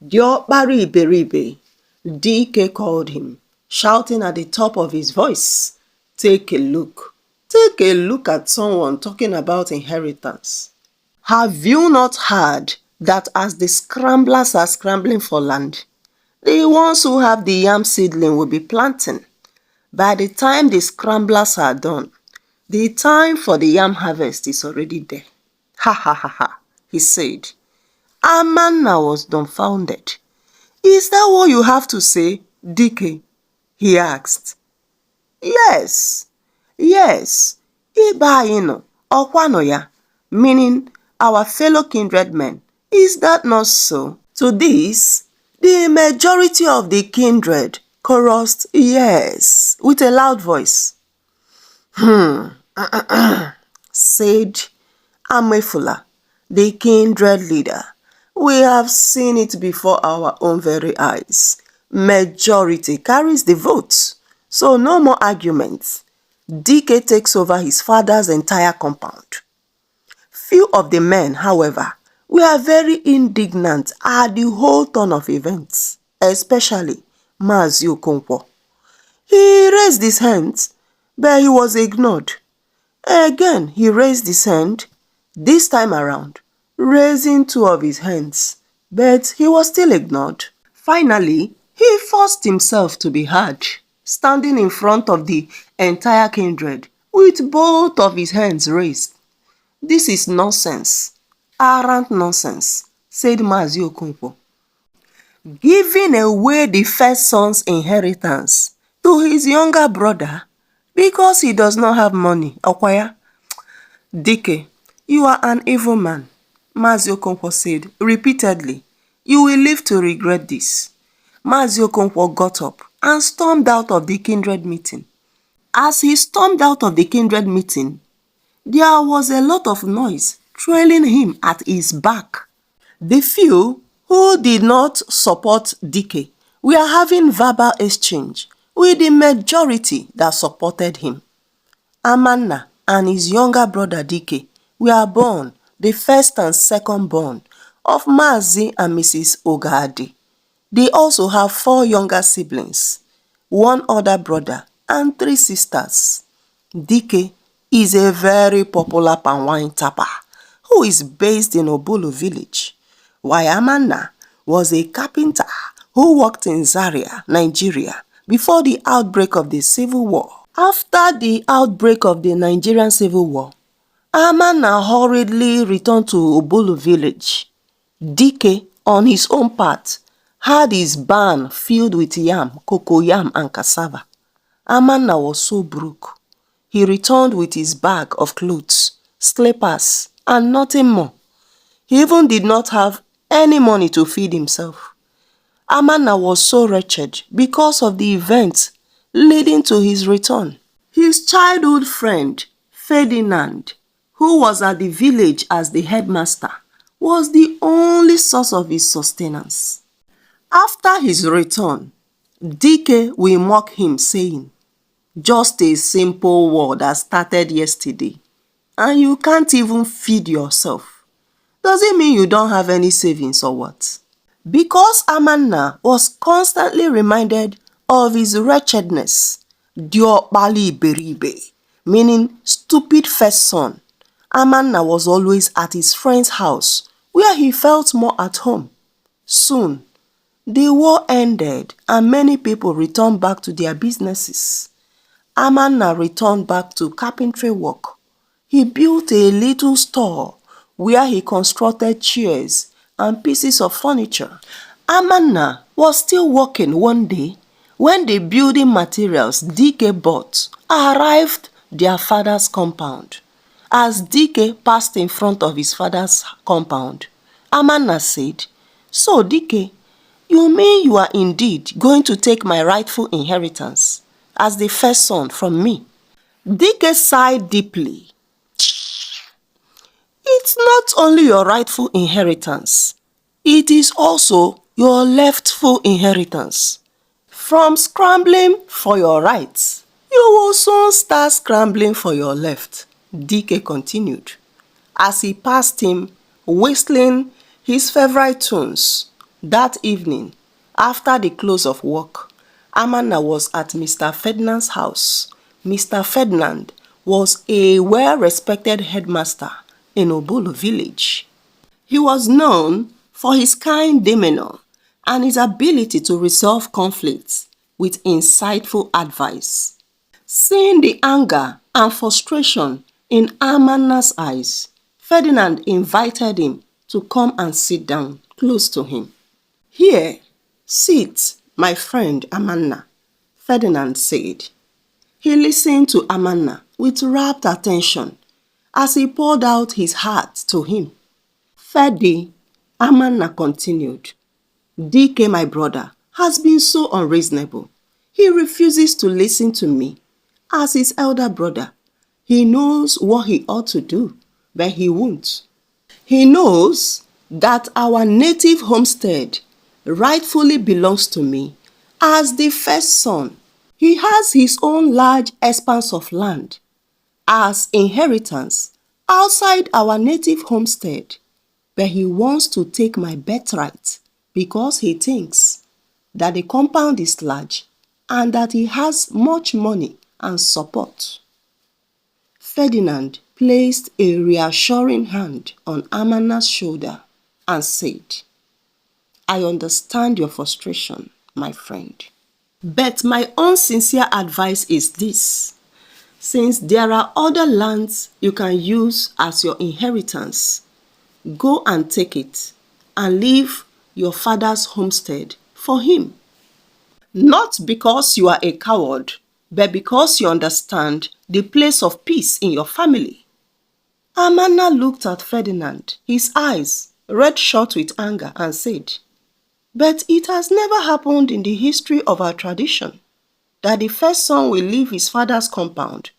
Diokpara Iberibe, DK called him, shouting at the top of his voice. Take a look. Take a look at someone talking about inheritance. Have you not heard that as the scramblers are scrambling for land, the ones who have the yam seedling will be planting? By the time the scramblers are done, the time for the yam harvest is already there. Ha ha ha ha, he said. Ammanna was dumbfounded. Is that what you have to say, DK? He asked. Yes, yes, Ibaino, Okwanoya, meaning our fellow kindred men. Is that not so? To this, the majority of the kindred chorused yes, with a loud voice. Said Amefula, the kindred leader. We have seen it before our own very eyes. Majority carries the vote, so no more arguments. DK takes over his father's entire compound. Few of the men, however, were very indignant at the whole turn of events, especially Mazi Okonkwo. He raised his hands, but he was ignored. Again, he raised his hand, this time around, raising two of his hands, but he was still ignored. Finally, he forced himself to be heard, standing in front of the entire kindred with both of his hands raised. This is nonsense, arrant nonsense, said Mazi Okonkwo. Giving away the first son's inheritance to his younger brother because he does not have money, Okwaya. DK, you are an evil man, Mazi Okonkwo said repeatedly. You will live to regret this. Mazi Okonkwo got up and stormed out of the kindred meeting. As he stormed out of the kindred meeting, there was a lot of noise trailing him at his back. The few who did not support DK were having verbal exchange with the majority that supported him. Ammanna and his younger brother DK were born, the first and second born, of Mazi and Mrs. Ogadi. They also have 4 younger siblings, 1 older brother and 3 sisters. DK is a very popular palm wine tapper who is based in Obulu village, while Ammanna was a carpenter who worked in Zaria, Nigeria before the outbreak of the Civil War. After the outbreak of the Nigerian Civil War, Ammanna hurriedly returned to Obulu village. DK, on his own part, had his barn filled with yam, cocoyam and cassava. Ammanna was so broke. He returned with his bag of clothes, slippers, and nothing more. He even did not have any money to feed himself. Ammanna was so wretched because of the events leading to his return. His childhood friend, Ferdinand, who was at the village as the headmaster, was the only source of his sustenance. After his return, DK will mock him saying, "Just a simple war that started yesterday, and you can't even feed yourself. Does it mean you don't have any savings or what?" Because Ammanna was constantly reminded of his wretchedness, Diokpara Iberibe, meaning stupid first son, Ammanna was always at his friend's house where he felt more at home. Soon, the war ended and many people returned back to their businesses. Ammanna returned back to carpentry work. He built a little store where he constructed chairs and pieces of furniture. Ammanna was still working one day when the building materials DK bought arrived their father's compound. As DK passed in front of his father's compound, Ammanna said, "So DK, you mean you are indeed going to take my rightful inheritance as the first son from me?" DK sighed deeply. "It's not only your rightful inheritance, it is also your leftful inheritance. From scrambling for your rights, you will soon start scrambling for your left," DK continued, as he passed him whistling his favorite tunes, That evening, after the close of work, Ammanna was at Mr. Ferdinand's house. Mr. Ferdinand was a well-respected headmaster in Obolo village. He was known for his kind demeanor and his ability to resolve conflicts with insightful advice. Seeing the anger and frustration in Ammanna's eyes, Ferdinand invited him to come and sit down close to him. "Here, sit, my friend Ammanna," Ferdinand said. He listened to Ammanna with rapt attention as he poured out his heart to him. "Ferdy," Ammanna continued, "DK, my brother, has been so unreasonable. He refuses to listen to me. As his elder brother, he knows what he ought to do, but he won't. He knows that our native homestead rightfully belongs to me as the first son. He has his own large expanse of land as inheritance outside our native homestead, but he wants to take my birthright because he thinks that the compound is large and that he has much money and support." Ferdinand placed a reassuring hand on Ammanna's shoulder and said, "I understand your frustration, my friend. But my own sincere advice is this. Since there are other lands you can use as your inheritance, go and take it and leave your father's homestead for him. Not because you are a coward, but because you understand the place of peace in your family." Ammanna looked at Ferdinand, his eyes red shot with anger, and said, "But it has never happened in the history of our tradition that the first son will leave his father's compound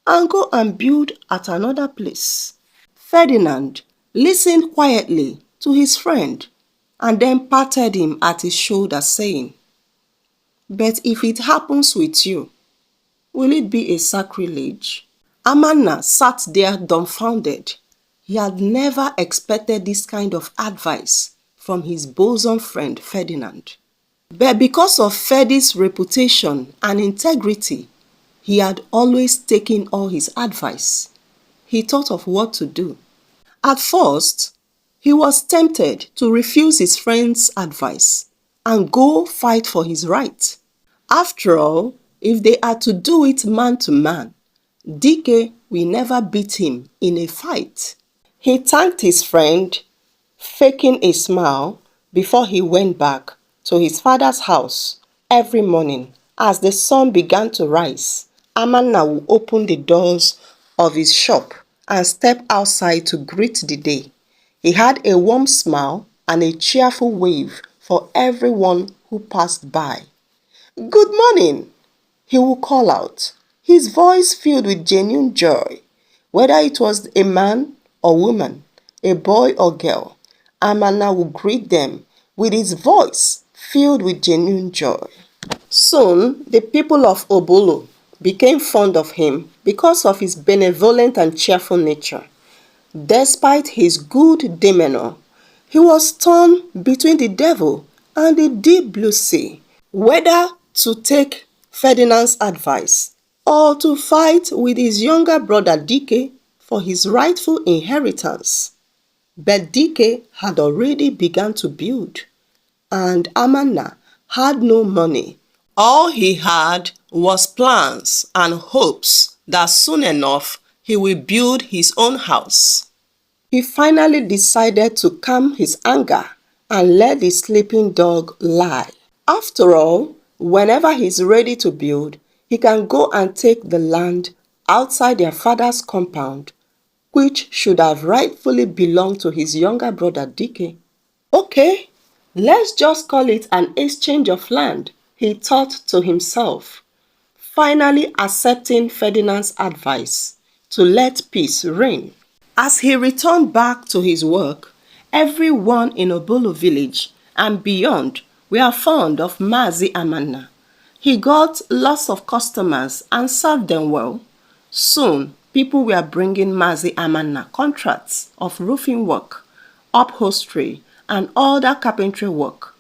and go and build at another place." Ferdinand listened quietly to his friend and then patted him at his shoulder, saying, "But if it happens with you, will it be a sacrilege?" Ammanna sat there dumbfounded. He had never expected this kind of advice from his bosom friend Ferdinand. But because of Ferdy's reputation and integrity, he had always taken all his advice. He thought of what to do. At first, he was tempted to refuse his friend's advice and go fight for his right. After all, if they are to do it man to man, DK will never beat him in a fight. He thanked his friend, faking a smile, before he went back to his father's house. Every morning, as the sun began to rise, Ammanna would open the doors of his shop and step outside to greet the day. He had a warm smile and a cheerful wave for everyone who passed by. "Good morning," he would call out, his voice filled with genuine joy. Whether it was a man or woman, a boy or girl, Ammanna would greet them with his voice filled with genuine joy. Soon, the people of Obolo became fond of him because of his benevolent and cheerful nature. Despite his good demeanor, he was torn between the devil and the deep blue sea, whether to take Ferdinand's advice or to fight with his younger brother DK for his rightful inheritance. But DK had already begun to build, and Ammanna had no money. All he had was plans and hopes that soon enough he will build his own house. He finally decided to calm his anger and let the sleeping dog lie. After all, whenever he's ready to build, he can go and take the land outside their father's compound, which should have rightfully belonged to his younger brother DK. "Okay, let's just call it an exchange of land," he thought to himself, finally accepting Ferdinand's advice to let peace reign. As he returned back to his work, everyone in Obolo village and beyond were fond of Mazi Ammanna. He got lots of customers and served them well. Soon, people were bringing Mazi Ammanna contracts of roofing work, upholstery, and other carpentry work,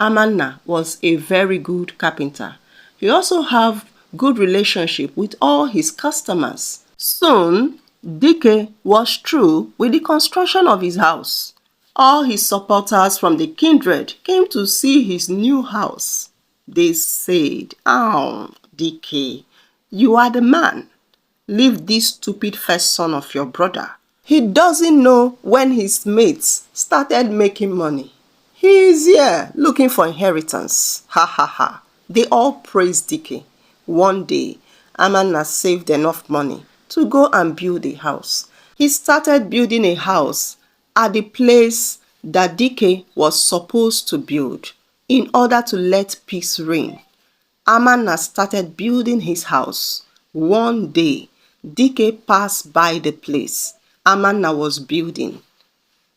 Ammanna was a very good carpenter. He also had good relationship with all his customers. Soon, Dike was through with the construction of his house. All his supporters from the kindred came to see his new house. They said, "Oh, Dike, you are the man. Leave this stupid first son of your brother. He doesn't know when his mates started making money. He is here looking for inheritance. Ha ha ha." They all praised Dike. One day, Ammanna saved enough money to go and build a house. He started building a house at the place that Dike was supposed to build in order to let peace reign. Ammanna started building his house. One day, Dike passed by the place Ammanna was building.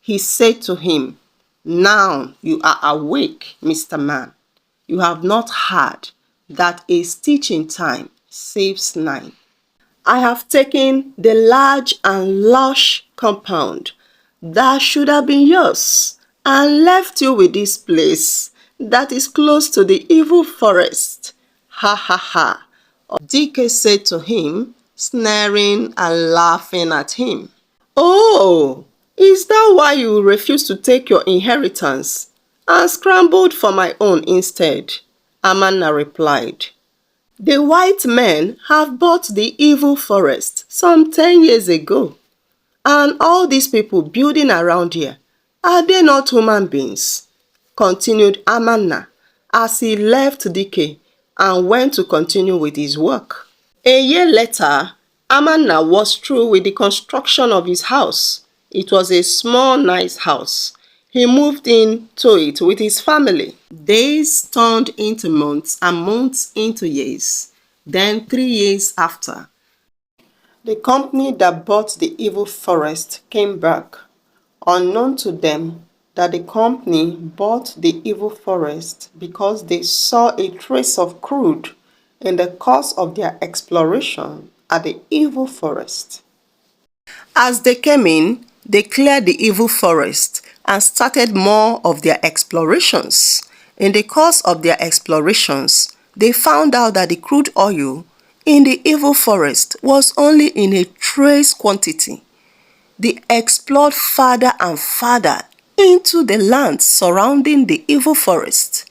He said to him, "Now you are awake, Mr. Man. You have not heard that a stitch in time saves nine. I have taken the large and lush compound that should have been yours and left you with this place that is close to the evil forest." Ha ha ha. Dike said to him, sneering and laughing at him. "Oh, is that why you refused to take your inheritance and scrambled for my own instead?" Ammanna replied. "The white men have bought the evil forest some 10 years ago, and all these people building around here, are they not human beings?" Continued Ammanna as he left Dike and went to continue with his work. A year later, Ammanna was through with the construction of his house. It was a small, nice house. He moved into it with his family. Days turned into months and months into years. Then 3 years after, the company that bought the evil forest came back. Unknown to them that the company bought the evil forest because they saw a trace of crude in the course of their exploration at the evil forest. As they came in, they cleared the evil forest and started more of their explorations. In the course of their explorations, they found out that the crude oil in the evil forest was only in a trace quantity. They explored farther and farther into the land surrounding the evil forest.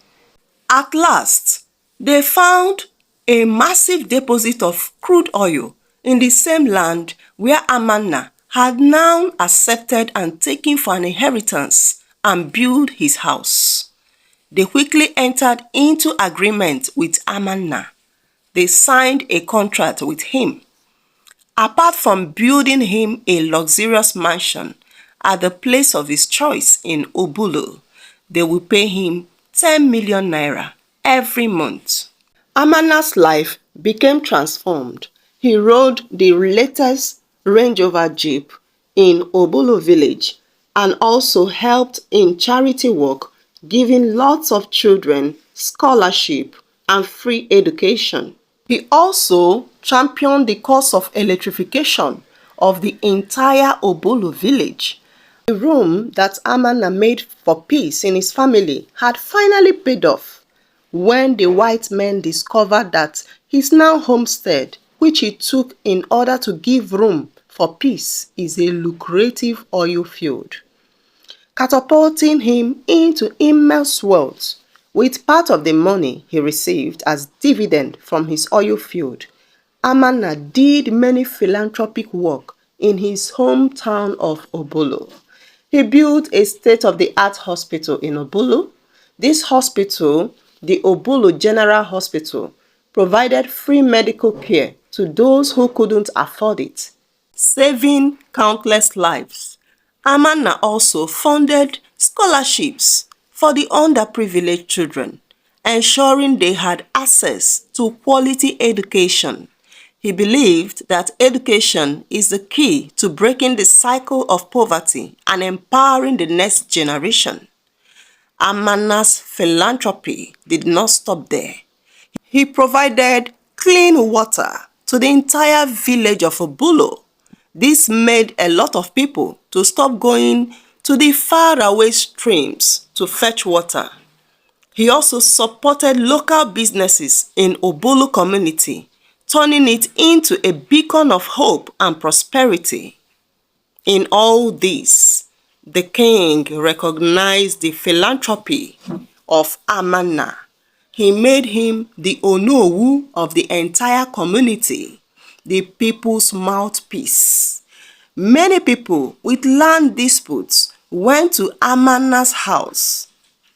At last, they found a massive deposit of crude oil in the same land where Ammanna had now accepted and taken for an inheritance and built his house. They quickly entered into agreement with Ammanna. They signed a contract with him. Apart from building him a luxurious mansion at the place of his choice in Obulu, they will pay him 10 million naira every month. Ammanna's life became transformed. He rode the latest Range Rover Jeep in Obulu village and also helped in charity work, giving lots of children scholarship and free education. He also championed the cause of electrification of the entire Obulu village. The room that Ammanna made for peace in his family had finally paid off when the white men discovered that his now homestead, which he took in order to give room for peace, is a lucrative oil field, catapulting him into immense wealth. With part of the money he received as dividend from his oil field, Ammanna did many philanthropic work in his hometown of Obolo. He built a state-of-the-art hospital in Obolo. This hospital, the Obolo General Hospital, provided free medical care to those who couldn't afford it, saving countless lives. Ammanna also funded scholarships for the underprivileged children, ensuring they had access to quality education. He believed that education is the key to breaking the cycle of poverty and empowering the next generation. Ammanna's philanthropy did not stop there. He provided clean water to the entire village of Obulo. This made a lot of people to stop going to the faraway streams to fetch water. He also supported local businesses in Obulu community, turning it into a beacon of hope and prosperity. In all this, the king recognized the philanthropy of Ammanna. He made him the Onowu of the entire community, the people's mouthpiece. Many people with land disputes went to Ammanna's house,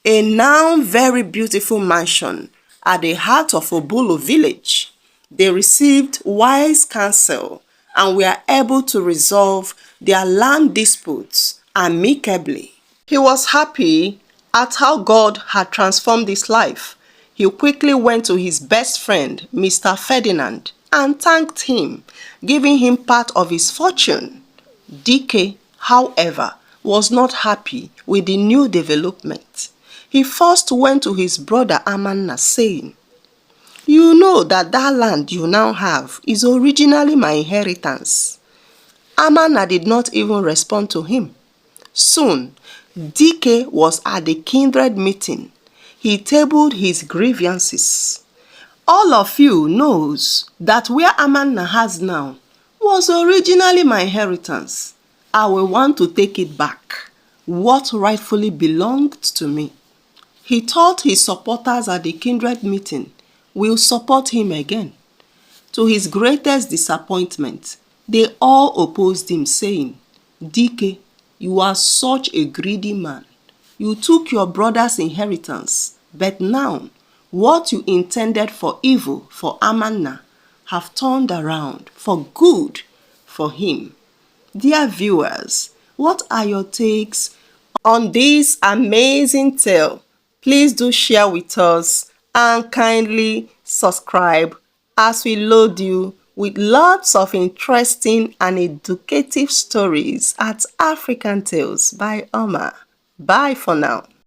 a now very beautiful mansion at the heart of Obulu village. They received wise counsel and were able to resolve their land disputes amicably. He was happy at how God had transformed his life. He quickly went to his best friend, Mr. Ferdinand, and thanked him, giving him part of his fortune. DK, however, was not happy with the new development. He first went to his brother Ammanna saying, "You know that land you now have is originally my inheritance." Ammanna did not even respond to him. Soon, DK was at the kindred meeting. He tabled his grievances. "All of you knows that where Ammanna has now was originally my inheritance. I will want to take it back, what rightfully belonged to me." He thought his supporters at the kindred meeting will support him again. To his greatest disappointment, they all opposed him, saying, "DK, you are such a greedy man. You took your brother's inheritance, but now what you intended for evil for Ammanna have turned around for good for him." Dear viewers, what are your takes on this amazing tale? Please do share with us and kindly subscribe as we load you with lots of interesting and educative stories at African Tales by Omar. Bye for now.